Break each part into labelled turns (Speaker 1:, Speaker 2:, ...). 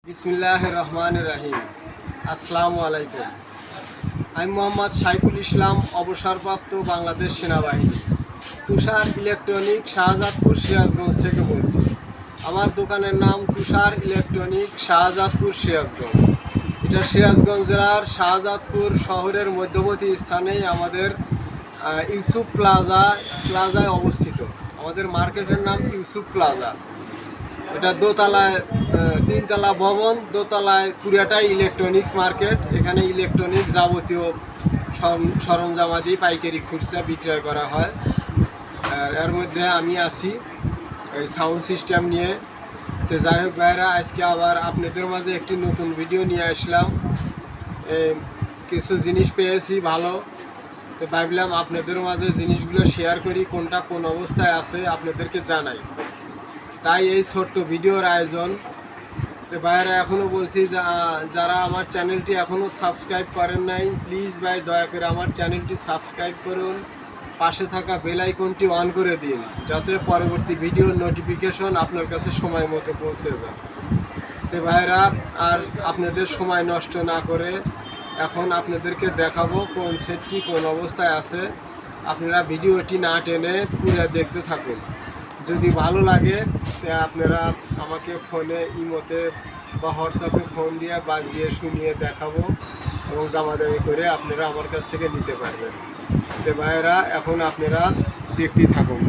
Speaker 1: বিসমিল্লাহির রহমানির রহিম। আসসালামু আলাইকুম। আমি মোহাম্মদ সাইফুল ইসলাম, অবসরপ্রাপ্ত বাংলাদেশ সেনাবাহিনী, তুষার ইলেকট্রনিক, শাহজাদপুর, সিরাজগঞ্জ থেকে বলছি। আমার দোকানের নাম তুষার ইলেকট্রনিক, শাহজাদপুর, সিরাজগঞ্জ। এটা সিরাজগঞ্জ জেলার শাহজাদপুর শহরের মধ্যবর্তী স্থানেই আমাদের ইউসুফ প্লাজায় অবস্থিত। আমাদের মার্কেটের নাম ইউসুফ প্লাজা। এটা দোতলায়, তিনতলা ভবন, দোতলায় পুরাটাই ইলেকট্রনিক্স মার্কেট। এখানে ইলেকট্রনিক্স যাবতীয় সরঞ্জামাদি পাইকারি খুচরা বিক্রয় করা হয়। আর এর মধ্যে আমি আছি এই সাউন্ড সিস্টেম নিয়ে। তো যাই হোক ভাইরা, আজকে আবার আপনাদের মাঝে একটি নতুন ভিডিও নিয়ে আসলাম। কিছু জিনিস পেয়েছি ভালো, তো ভাবলাম আপনাদের মাঝে জিনিসগুলো শেয়ার করি, কোনটা কোন অবস্থায় আছে আপনাদেরকে জানাই। তাই এই ছোট্ট ভিডিওর আয়োজন। তো ভাইয়েরা এখনও বলছি, যারা আমার চ্যানেলটি এখনও সাবস্ক্রাইব করেন নাই, প্লিজ ভাই দয়া করে আমার চ্যানেলটি সাবস্ক্রাইব করুন, পাশে থাকা বেল আইকনটি অন করে দিন, যাতে পরবর্তী ভিডিওর নোটিফিকেশন আপনার কাছে সময় মতো পৌঁছে যায়। তো ভাইয়েরা, আর আপনাদের সময় নষ্ট না করে এখন আপনাদেরকে দেখাবো কোন সেটটি কোন অবস্থায় আছে। আপনারা ভিডিওটি না টেনে পুরো দেখতে থাকুন। যদি ভালো লাগে তো আপনারা আমাকে ফোনে, ইমোতে বা হোয়াটসঅ্যাপে ফোন দিয়ে বাজিয়ে শুনিয়ে দেখাবো এবং দামাদামি করে আপনারা আমার কাছ থেকে নিতে পারবেন। তো ভাইয়েরা, এখন আপনারা দেখতে থাকুন।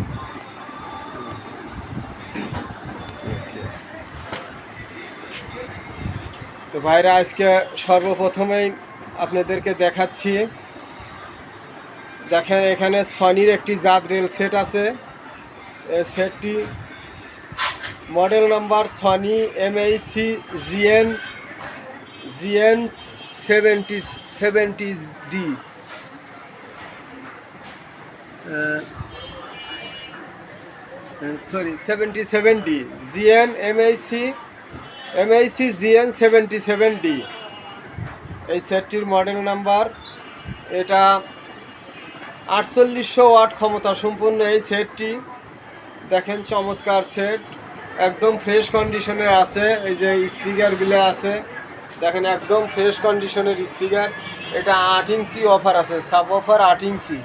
Speaker 1: তো ভাইরা, আজকে সর্বপ্রথমেই আপনাদেরকে দেখাচ্ছি। দেখেন, এখানে সনির একটি জাত রেল সেট আছে। এই সেটটি model number Sony MAC GN 70D। Sorry, 77D, MAC GN 77D। এই সেটটির মডেল নাম্বার। এটা 4800 ওয়াট ক্ষমতা সম্পন্ন এই সেটটি। দেখেন, চমৎকার সেট, একদম ফ্রেশ কন্ডিশনের আছে। এই যে স্পিকারগুলো আছে, দেখেন একদম ফ্রেশ কন্ডিশনের স্পিকার। এটা 8 ইঞ্চি অফার আছে, সাব অফার 8 ইঞ্চি।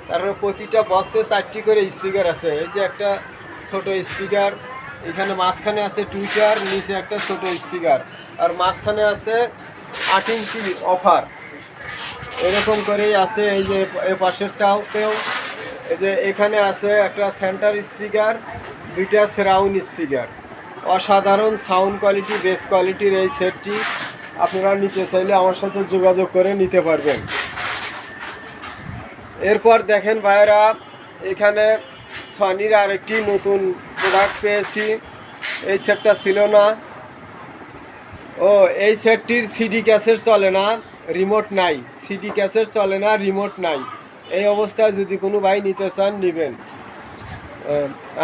Speaker 1: তারপরে প্রতিটা বক্সে 4টি করে স্পিকার আছে। এই যে একটা ছোট স্পিকার, এখানে মাঝখানে আছে টুইটার, নিচে একটা ছোট স্পিকার, আর মাঝখানে আছে 8 ইঞ্চি অফার। এরকম করেই আছে। এই যে এ পাশেরটাতেও, এই যে এখানে আছে একটা সেন্টার স্পিকার, দুইটা সারাউন্ড স্পিকার। অসাধারণ সাউন্ড কোয়ালিটি, বেস কোয়ালিটির এই সেটটি আপনারা নিতে চাইলে আমার সাথে যোগাযোগ করে নিতে পারবেন। এরপর দেখেন ভাইরা, এখানে সনির আরেকটি নতুন প্রোডাক্ট পেয়েছি। এই সেটটা ছিল না। এই সেটটির সিডি ক্যাসেট চলে না, রিমোট নাই। সিডি ক্যাসেট চলে না, রিমোট নাই। এই অবস্থায় যদি কোনো ভাই নিতে চান, নেবেন।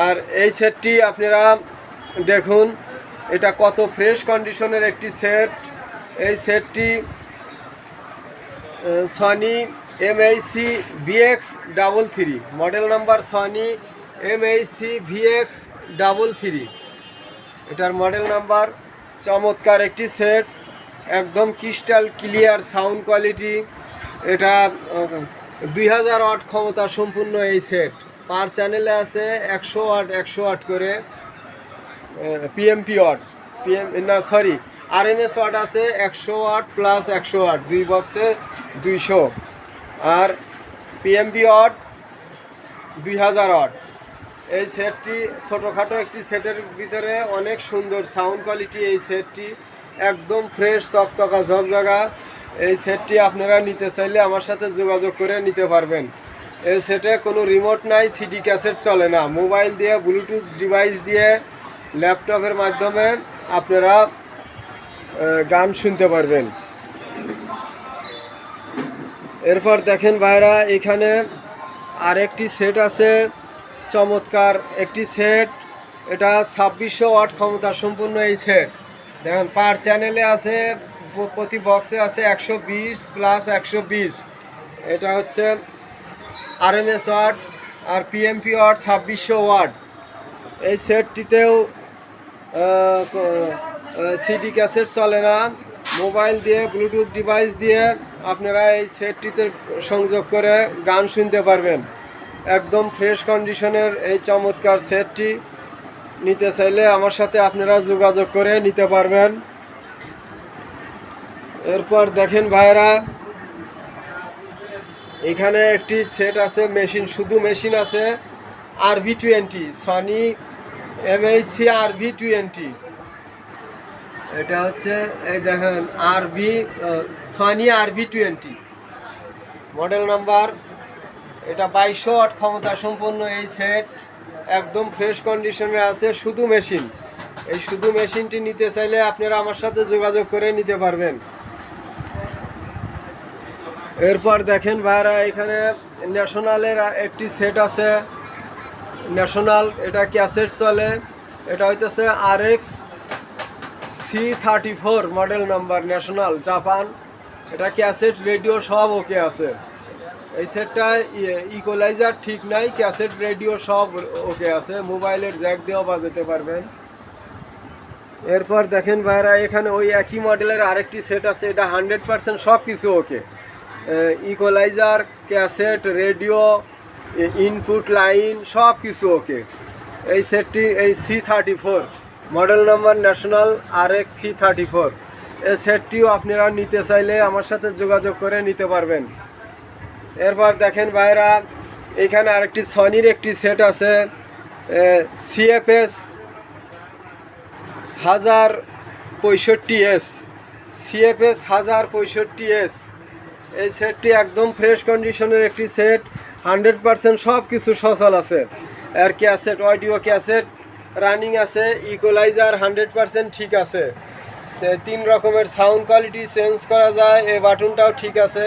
Speaker 1: আর এই সেটটি আপনারা দেখুন, এটা কত ফ্রেশ কন্ডিশনের একটি সেট। এই সেটটি Sony MAC VX33, model number Sony MAC VX33, এটার মডেল নাম্বার। চমৎকার একটি সেট, একদম ক্রিস্টাল ক্লিয়ার সাউন্ড কোয়ালিটি। এটা 2000 ওয়াট ক্ষমতা সম্পূর্ণ এই সেট। পার চ্যানেলে আছে 100 ওয়াট করে RMS ওয়াট আছে 100 ওয়াট প্লাস 100 ওয়াট, দুই বক্সে 200। আর PMP ওয়াট 2000 ওয়াট। এই সেটটি ছোটোখাটো একটি সেটের ভিতরে অনেক সুন্দর সাউন্ড কোয়ালিটি। এই সেটটি একদম ফ্রেশ, চকচকা, ঝকঝকা। এই সেটটি আপনারা নিতে চাইলে আমার সাথে যোগাযোগ করে নিতে পারবেন। এই সেটে কোনো রিমোট নাই, সিডি ক্যাসেট চলে না। মোবাইল দিয়ে, ব্লুটুথ ডিভাইস দিয়ে, ল্যাপটপের মাধ্যমে আপনারা গান শুনতে পারবেন। এরপর দেখেন ভাইরা, এখানে আরেকটি সেট আছে, চমৎকার একটি সেট। এটা 2600 ওয়াট ক্ষমতা সম্পূর্ণ এই সেট। দেখেন, পার চ্যানেলে আছে, প্রতি বক্সে আছে 120 প্লাস 120। এটা হচ্ছে RMS ওয়াট। আর PMP ওয়াট 2600 ওয়াট। এই সেটটিতেও সিডি ক্যাসেট চলে না, মোবাইল দিয়ে ব্লুটুথ ডিভাইস দিয়ে আপনারা এই সেটটিতে সংযোগ করে গান শুনতে পারবেন। একদম ফ্রেশ কন্ডিশনের এই চমৎকার সেটটি নিতে চাইলে আমার সাথে আপনারা যোগাযোগ করে নিতে পারবেন। এরপর দেখেন ভাইরা, এখানে একটি সেট আছে মেশিন, শুধু মেশিন আছে RV20, সনি MHC RV20। এটা হচ্ছে এই দেখেন সনি RV20 মডেল নাম্বার। এটা 2200 ওয়াট ক্ষমতা সম্পন্ন এই সেট, একদম ফ্রেশ কন্ডিশনে আছে, শুধু মেশিন। এই শুধু মেশিনটি নিতে চাইলে আপনারা আমার সাথে যোগাযোগ করে নিতে পারবেন। এরপর দেখেন ভাইরা, এখানে ন্যাশনালের একটি সেট আছে, ন্যাশনাল, এটা ক্যাসেট চলে। এটা হইতেছে RX C34 model number, national, Japan. এটা ক্যাসেট রেডিও সব ওকে আছে। এই সেটটা ইকুয়ালাইজার ঠিক নাই, ক্যাসেট রেডিও সব ওকে আছে, মোবাইলের জ্যাক দিয়েও বাজাতে পারবেন। এরপর দেখেন ভাইরা, এখানে ওই একই মডেলের আরেকটি সেট আছে, এটা 100% সব কিছু okay, equaliser, cassette, radio, input line সব কিছু ওকে। এই সেটটি এই C34 model number, national RX C34। এই সেটটিও আপনারা নিতে চাইলে আমার সাথে যোগাযোগ করে নিতে পারবেন। এরপর দেখেন ভাইরা, এখানে আরেকটি সনির একটি সেট আছে, CFS 1065S, CFS 1065S। এই সেটটি একদম ফ্রেশ কন্ডিশনের একটি সেট, 100% সব কিছু সচল আছে। আর ক্যাসেট, অডিও ক্যাসেট রানিং আছে, ইকুয়ালাইজার 100% ঠিক আছে, 3 রকমের সাউন্ড কোয়ালিটি চেঞ্জ করা যায়, এই বাটনটাও ঠিক আছে,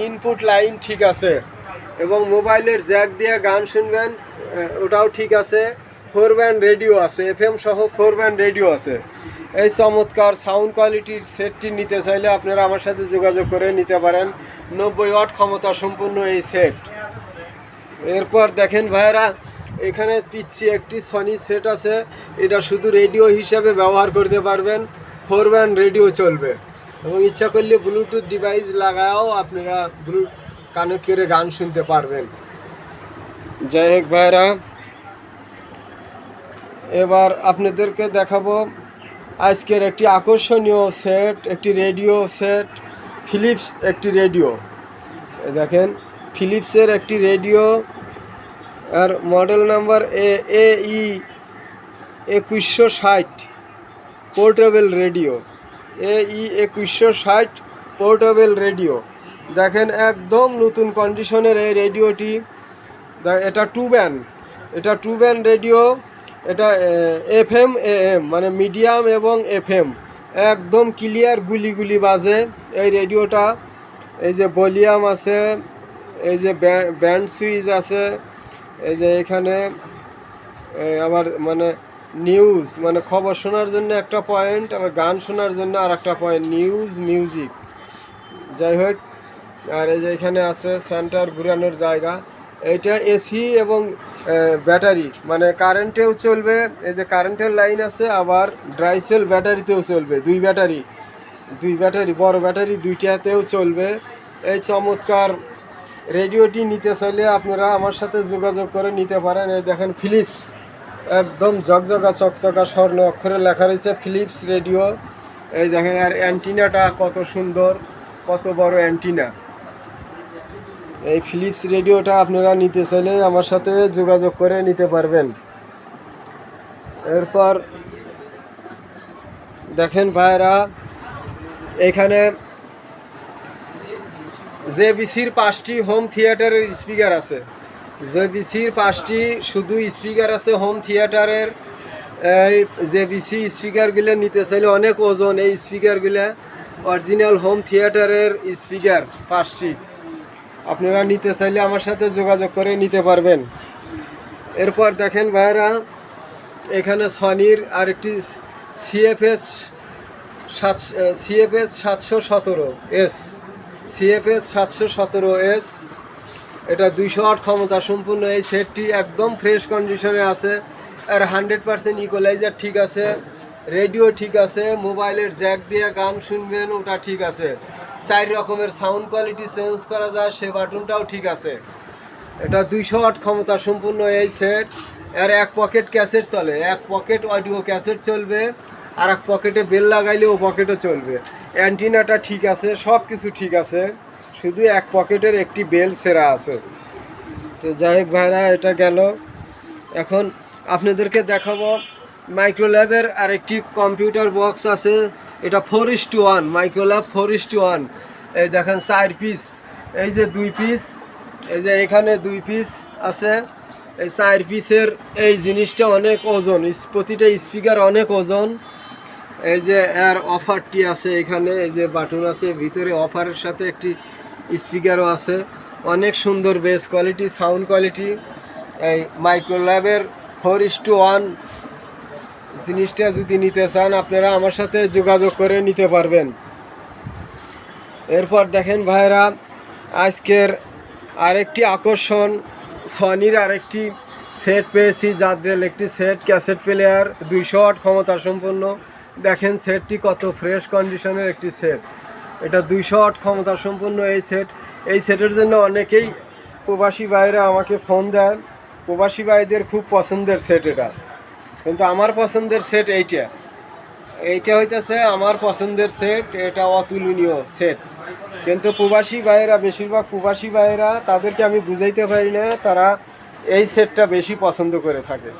Speaker 1: ইনপুট লাইন ঠিক আছে, এবং মোবাইলের জ্যাক দিয়ে গান শুনবেন ওটাও ঠিক আছে। 4 ব্যান্ড রেডিও আছে, FM সহ 4 ব্যান্ড রেডিও আছে। এই চমৎকার সাউন্ড কোয়ালিটির সেটটি নিতে চাইলে আপনারা আমার সাথে যোগাযোগ করে নিতে পারেন। 90 ওয়াট ক্ষমতা সম্পন্ন এই সেট। এরপর দেখেন ভাইরা, এখানে পিচ্ছি একটি সনি সেট আছে, এটা শুধু রেডিও হিসাবে ব্যবহার করতে পারবেন, 4 ব্যান্ড রেডিও চলবে, এবং ইচ্ছা করলে ব্লুটুথ ডিভাইস লাগাও আপনারা কানেক্ট করে গান শুনতে পারবেন। যাই হোক ভাইরা, এবার আপনাদেরকে দেখাবো আজকের একটি আকর্ষণীয় সেট, একটি রেডিও সেট, ফিলিপস একটি রেডিও। দেখেন, ফিলিপসের একটি রেডিও, আর model number AE 2160 portable radio, AE 2160 portable radio. দেখেন, একদম নতুন কন্ডিশনের এই রেডিওটি। এটা 2 ব্যান্ড, এটা 2 ব্যান্ড রেডিও। এটা FM AM মানে মিডিয়াম এবং FM, একদম ক্লিয়ার গুলি গুলি বাজে এই রেডিওটা। এই যে ভলিউম আছে, এই যে ব্যান্ড সুইচ আছে, এই যে এখানে আবার মানে নিউজ মানে খবর শোনার জন্য একটা পয়েন্ট, আবার গান শোনার জন্য আর একটা পয়েন্ট, নিউজ মিউজিক। যাই হোক, আর এই যে এখানে আছে সেন্টার ঘুরানোর জায়গা। এইটা এসি এবং ব্যাটারি মানে কারেন্টেও চলবে, এই যে কারেন্টের লাইন আছে, আবার ড্রাই সেল ব্যাটারিতেও চলবে, দুই ব্যাটারি বড় ব্যাটারি দুইটাতেও চলবে। এই চমৎকার রেডিওটি নিতে চাইলে আপনারা আমার সাথে যোগাযোগ করে নিতে পারেন। এই দেখেন, ফিলিপস, একদম জকজকা চকচকা স্বর্ণ অক্ষরে লেখা রয়েছে ফিলিপস রেডিও। এই দেখেন, আর অ্যান্টিনাটা কত সুন্দর, কত বড় অ্যান্টিনা। এই ফিলিপস রেডিওটা আপনারা নিতে চাইলে আমার সাথে যোগাযোগ করে নিতে পারবেন। এরপর দেখেন ভাইরা, এখানে JVCর 5টি হোম থিয়েটারের স্পিকার আছে, JVCর 5টি শুধু স্পিকার আছে হোম থিয়েটারের। এই JVC স্পিকারগুলো নিতে চাইলে অনেক ওজন, এই স্পিকারগুলো অরিজিনাল হোম থিয়েটারের স্পিকার 5টি আপনারা নিতে চাইলে আমার সাথে যোগাযোগ করে নিতে পারবেন। এরপর দেখেন ভাইরা, এখানে সনির আরেকটি CFS 717S, CFS 717S। এটা 200 ওয়াট ক্ষমতা সম্পূর্ণ এই সেটটি, একদম ফ্রেশ কন্ডিশনে আছে, আর 100% ইকুয়ালাইজার ঠিক আছে, রেডিও ঠিক আছে, মোবাইলের জ্যাক দিয়ে গান শুনবেন ওটা ঠিক আছে, 4 রকমের সাউন্ড কোয়ালিটি চেঞ্জ করা যায় সে বাটনটাও ঠিক আছে। এটা 200 ওয়াট ক্ষমতা সম্পূর্ণ এই সেট। এর এক পকেট ক্যাসেট চলে, এক পকেট অডিও ক্যাসেট চলবে, আর এক পকেটে বেল লাগাইলে ও পকেটে চলবে। অ্যান্টিনাটা ঠিক আছে, সব কিছু ঠিক আছে, শুধু এক পকেটের একটি বেল ছেঁড়া আছে। তো যাই হোক ভাইরা, এটা গেল। এখন আপনাদেরকে দেখাবো মাইক্রোল্যাবের আরেকটি কম্পিউটার বক্স আছে। এটা 4:1 মাইক্রোল্যাব 4:1। এই দেখেন 4 পিস, এই যে 2 পিস, এই যে এখানে 2 পিস আছে। এই 4 পিসের এই জিনিসটা অনেক ওজন, প্রতিটা স্পিকার অনেক ওজন। এই যে এর অফারটি আছে এখানে, এই যে বাটন আছে ভিতরে, অফারের সাথে একটি স্পিকারও আছে। অনেক সুন্দর বেস কোয়ালিটি, সাউন্ড কোয়ালিটি। এই মাইক্রোল্যাবের 4:1 জিনিসটা যদি নিতে চান আপনারা আমার সাথে যোগাযোগ করে নিতে পারবেন। এরপর দেখেন ভাইরা, আজকের আরেকটি আকর্ষণ, সনির আরেকটি সেট পেয়েছি, জাদ্রেল একটি সেট, ক্যাসেট প্লেয়ার 200 ওয়াট ক্ষমতা সম্পন্ন। দেখেন সেটটি কত ফ্রেশ কন্ডিশনের একটি সেট। এটা 200 ওয়াট ক্ষমতা সম্পন্ন এই সেট। এই সেটের জন্য অনেকেই প্রবাসী ভাইরা আমাকে ফোন দেন, প্রবাসী ভাইদের খুব পছন্দের সেট এটা, কিন্তু আমার পছন্দের সেট এইটা হইতেছে আমার পছন্দের সেট, এটা অতুলনীয় সেট। কিন্তু প্রবাসী ভাইয়েরা, বেশিরভাগ প্রবাসী ভাইয়েরা, তাদেরকে আমি বুঝাইতে পারি না, তারা এই সেটটা বেশি পছন্দ করে থাকে।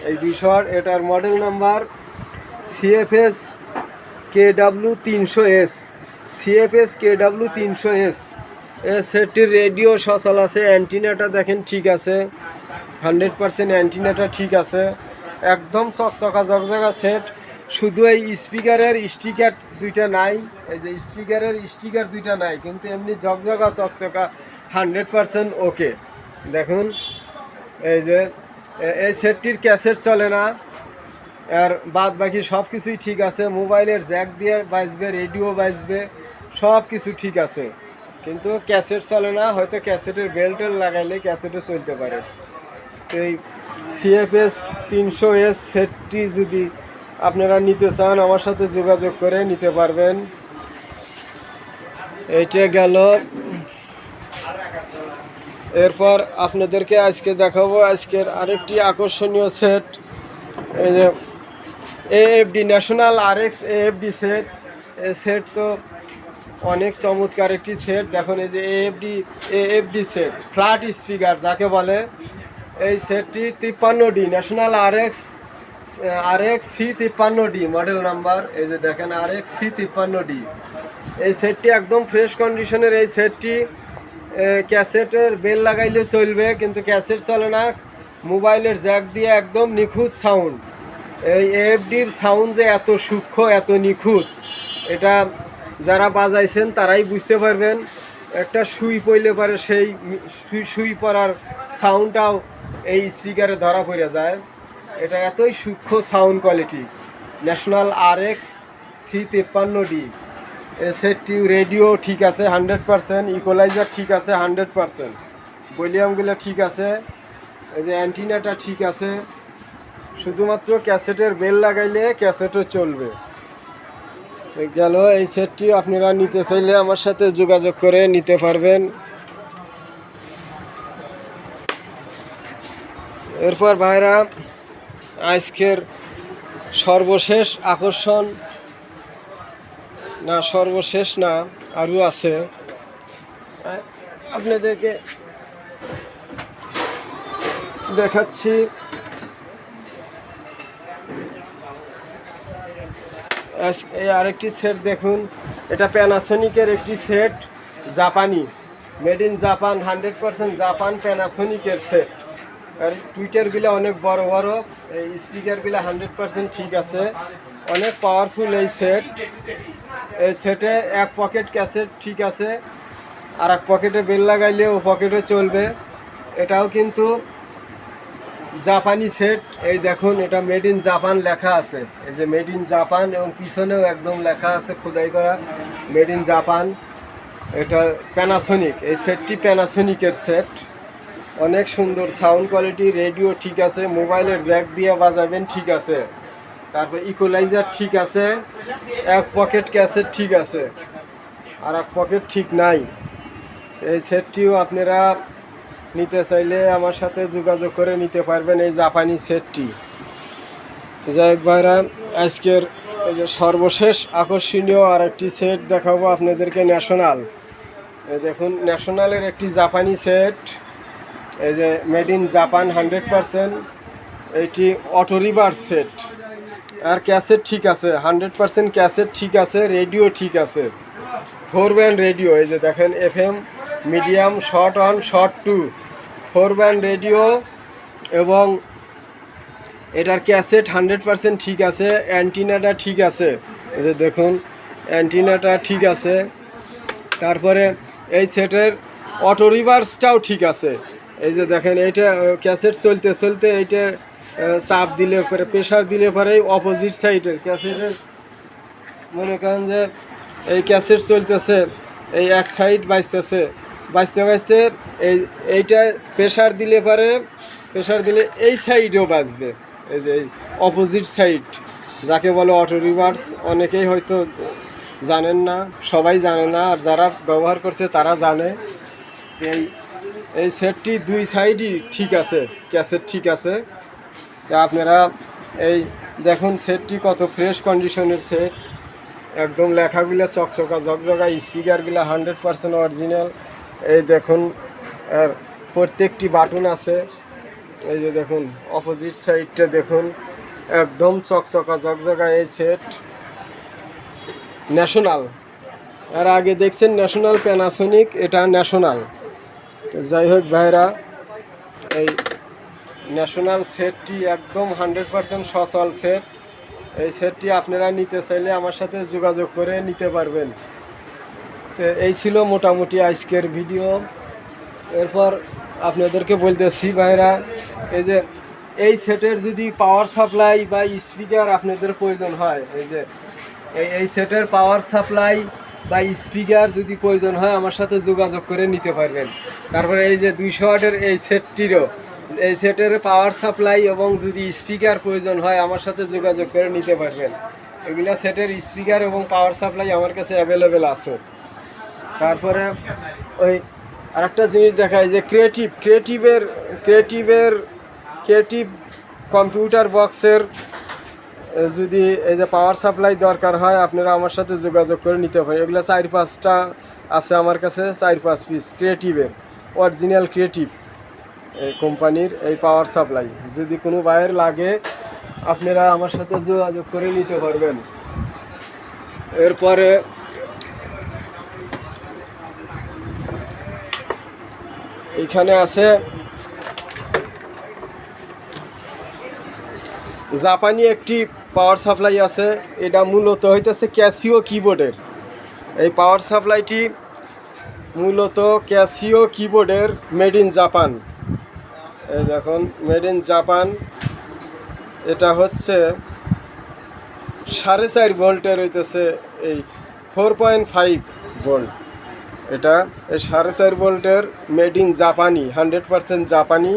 Speaker 1: এই 200, এটার model number CFS KW300S, CFS KW300S। এই সেটটির রেডিও সচল আছে, অ্যান্টিনাটা দেখেন ঠিক আছে, 100% অ্যান্টিনাটা ঠিক আছে, একদম চকচকা জকজকা সেট। শুধু এই স্পিকারের স্টিকার দুইটা নাই, এই যে স্পিকারের স্টিকার দুইটা নাই, কিন্তু এমনি জকজকা চকচকা 100% ওকে। দেখুন এই যে এই সেটটির ক্যাসেট চলে না, আর বাদ বাকি সব কিছুই ঠিক আছে। মোবাইলের জ্যাক দিয়ে বাজবে, রেডিও বাজবে, সব কিছু ঠিক আছে, কিন্তু ক্যাসেট চলে না। হয়তো ক্যাসেটের বেল্টের লাগাইলে ক্যাসেটও চলতে পারে। এই CFS 300S সেটটি যদি আপনারা নিতে চান আমার সাথে যোগাযোগ করে নিতে পারবেন। এইটা গেল। এরপর আপনাদেরকে আজকে দেখাবো আজকের আরেকটি আকর্ষণীয় সেট, এই যে AFD national RX AFD set. এই সেট তো অনেক চমৎকার একটি সেট। দেখুন এই যে AFD সেট, ফ্ল্যাট স্পিকার যাকে বলে। এই সেটটি 53D national RX C53D model number. এই যে দেখেন RX C53D। এই সেটটি একদম ফ্রেশ কন্ডিশনের। এই সেটটি ক্যাসেটের বেল লাগাইলে চলবে, কিন্তু ক্যাসেট চলে না। মোবাইলের জ্যাক দিয়ে একদম নিখুঁত সাউন্ড। এই AFDর সাউন্ড যে এত সূক্ষ্ম, এত নিখুঁত, এটা যারা বাজাইছেন তারাই বুঝতে পারবেন। একটা সুই পড়লে পারে সেই সুই পড়ার সাউন্ডটাও এই স্পিকারে ধরা পড়ে যায়। এটা এতই সূক্ষ্ম sound quality. National RX C53D। এই সেটটি রেডিও ঠিক আছে 100%, ইকুয়ালাইজার ঠিক আছে 100%, ভলিউমগুলো ঠিক আছে, এই যে অ্যান্টিনাটা ঠিক আছে। শুধুমাত্র ক্যাসেটের বেল লাগাইলে ক্যাসেটও চলবে। গেল। এই সেটটি আপনারা নিতে চাইলে আমার সাথে যোগাযোগ করে নিতে পারবেন। এরপর ভাইরা, আজকের সর্বশেষ আকর্ষণ, না সর্বশেষ না, আরও আছে, আপনাদেরকে দেখাচ্ছি। এই আরেকটি সেট দেখুন, এটা প্যানাসোনিকের একটি সেট, জাপানি, মেড ইন জাপান, 100% জাপান প্যানাসোনিকের সেট। আর টুইটারগুলো অনেক বড় বড়, এই স্পিকারগুলো 100% ঠিক আছে, অনেক পাওয়ারফুল এই সেট। এই সেটে এক পকেট ক্যাসেট ঠিক আছে, আর এক পকেটে বেল লাগাইলে ও পকেটে চলবে। এটাও কিন্তু জাপানি সেট। এই দেখুন, এটা মেড ইন জাপান লেখা আছে, এই যে মেড ইন জাপান, এবং পিছনেও একদম লেখা আছে খোদাই করা মেড ইন জাপান। এটা প্যানাসোনিক, এই সেটটি প্যানাসোনিকের সেট। অনেক সুন্দর সাউন্ড কোয়ালিটি, রেডিও ঠিক আছে, মোবাইলের জ্যাক দিয়ে বাজাবেন ঠিক আছে, তারপর ইকুয়ালাইজার ঠিক আছে, এক পকেট ক্যাসেট ঠিক আছে, আর এক পকেট ঠিক নাই। এই সেটটিও আপনারা নিতে চাইলে আমার সাথে যোগাযোগ করে নিতে পারবেন, এই জাপানি সেটটি। যাই হোক ভাইরা, আজকের এই যে সর্বশেষ আকর্ষণীয় আর একটি সেট দেখাবো আপনাদেরকে, ন্যাশনাল। এই দেখুন, ন্যাশনালের একটি জাপানি সেট, এই যে মেড ইন জাপান 100%। এইটি অটো রিভার্স সেট, আর ক্যাসেট ঠিক আছে, 100% ক্যাসেট ঠিক আছে, রেডিও ঠিক আছে, 4 ব্যান্ড রেডিও। এই যে দেখেন, FM, medium, short 1, short 2, 4 band radio. এবং এটার ক্যাসেট 100% ঠিক আছে, অ্যান্টিনাটা ঠিক আছে, এই যে দেখুন অ্যান্টিনাটা ঠিক আছে। তারপরে এই সেটের অটো রিভার্সটাও ঠিক আছে। এই যে দেখেন, এইটা ক্যাসেট চলতে চলতে এইটা চাপ দিলে পরে, প্রেশার দিলে পরে অপোজিট সাইডের ক্যাসেটের, মনে করেন যে এই ক্যাসেট চলতেছে, এই এক সাইড বাজতেছে, বাজতে বাজতে এইটা প্রেশার দিলে পরে, প্রেশার দিলে এই সাইডেও বাজবে, এই যে এই অপোজিট সাইড, যাকে বলে অটো রিভার্স। অনেকেই হয়তো জানেন না, সবাই জানে না, আর যারা ব্যবহার করছে তারা জানে। এই সেটটি 2 সাইডই ঠিক আছে, ক্যাসেট ঠিক আছে। তা আপনারা এই দেখুন সেটটি কত ফ্রেশ কন্ডিশনের সেট, একদম লেখাগুলো চকচকা ঝকঝকা, স্পিকারগুলো 100% অরিজিনাল। এই দেখুন, আর প্রত্যেকটি বাটন আছে। এই যে দেখুন অপোজিট সাইডটা দেখুন, একদম চকচকা ঝকঝকা। এই সেট ন্যাশনাল, এর আগে দেখছেন ন্যাশনাল, প্যানাসোনিক, এটা ন্যাশনাল। তো যাই হোক ভাইরা, এই ন্যাশনাল সেটটি একদম 100% সচল সেট। এই সেটটি আপনারা নিতে চাইলে আমার সাথে যোগাযোগ করে নিতে পারবেন। তো এই ছিল মোটামুটি আজকের ভিডিও। এরপর আপনাদেরকে বলতেছি ভাইরা, এই যে এই সেটের যদি পাওয়ার সাপ্লাই বা স্পিকার আপনাদের প্রয়োজন হয়, এই যে এই সেটের পাওয়ার সাপ্লাই বা স্পিকার যদি প্রয়োজন হয় আমার সাথে যোগাযোগ করে নিতে পারবেন। তারপরে এই যে 200 ওয়াটের এই সেটটিরও, এই সেটের পাওয়ার সাপ্লাই এবং যদি স্পিকার প্রয়োজন হয় আমার সাথে যোগাযোগ করে নিতে পারবেন। এগুলা সেটের স্পিকার এবং পাওয়ার সাপ্লাই আমার কাছে অ্যাভেলেবেল আছে। তারপরে ওই আরেকটা জিনিস দেখায় যে ক্রিয়েটিভ কম্পিউটার বক্সের যদি এই যে পাওয়ার সাপ্লাই দরকার হয় আপনারা আমার সাথে যোগাযোগ করে নিতে পারেন। এগুলো 4-5টা আছে আমার কাছে, 4-5 পিস ক্রিয়েটিভের, অরিজিনাল ক্রিয়েটিভ এই কোম্পানির এই পাওয়ার সাপ্লাই। যদি কোনো বাইরের লাগে আপনারা আমার সাথে যোগাযোগ করে নিতে পারবেন। এরপরে এইখানে আছে জাপানি একটি পাওয়ার সাপ্লাই আছে, এটা মূলত হইতেছে ক্যাসিও কিবোর্ডের। এই পাওয়ার সাপ্লাইটি মূলত ক্যাসিও কিবোর্ডের, মেড ইন জাপান। এই দেখুন, মেড ইন জাপান। এটা হচ্ছে 4.5 ভোল্টের, হইতেছে এই 4.5 ভোল্ট। এটা এই 4.5 ভোল্টের মেড ইন জাপানি, 100% জাপানি।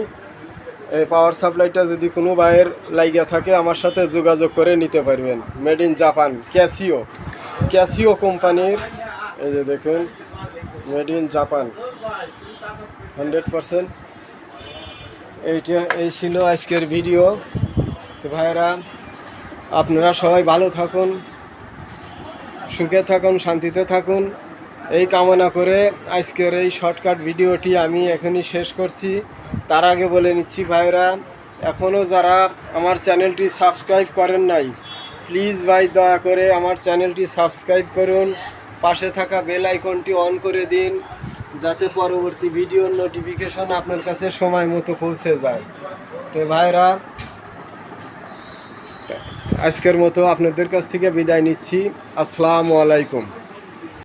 Speaker 1: এই পাওয়ার সাপ্লাইটা যদি কোনো বাইরের লাইগা থাকে আমার সাথে যোগাযোগ করে নিতে পারবেন। মেড ইন জাপান, ক্যাসিও কোম্পানির। এই যে দেখুন, মেড ইন জাপান 100%। এই ছিল আজকের ভিডিও। তো ভাইরা, আপনারা সবাই ভালো থাকুন, সুখে থাকুন, শান্তিতে থাকুন, এই কামনা করে আজকের এই শর্টকাট ভিডিওটি আমি এখনই শেষ করছি। তার আগে বলে নিচ্ছি ভাইরা, এখনও যারা আমার চ্যানেলটি সাবস্ক্রাইব করেন নাই, প্লিজ ভাই দয়া করে আমার চ্যানেলটি সাবস্ক্রাইব করুন, পাশে থাকা বেল আইকনটি অন করে দিন, যাতে পরবর্তী ভিডিওর নোটিফিকেশন আপনার কাছে সময় মতো পৌঁছে যায়। তো ভাইরা, আজকের মতো আপনাদের কাছ থেকে বিদায় নিচ্ছি। আসসালামু আলাইকুম।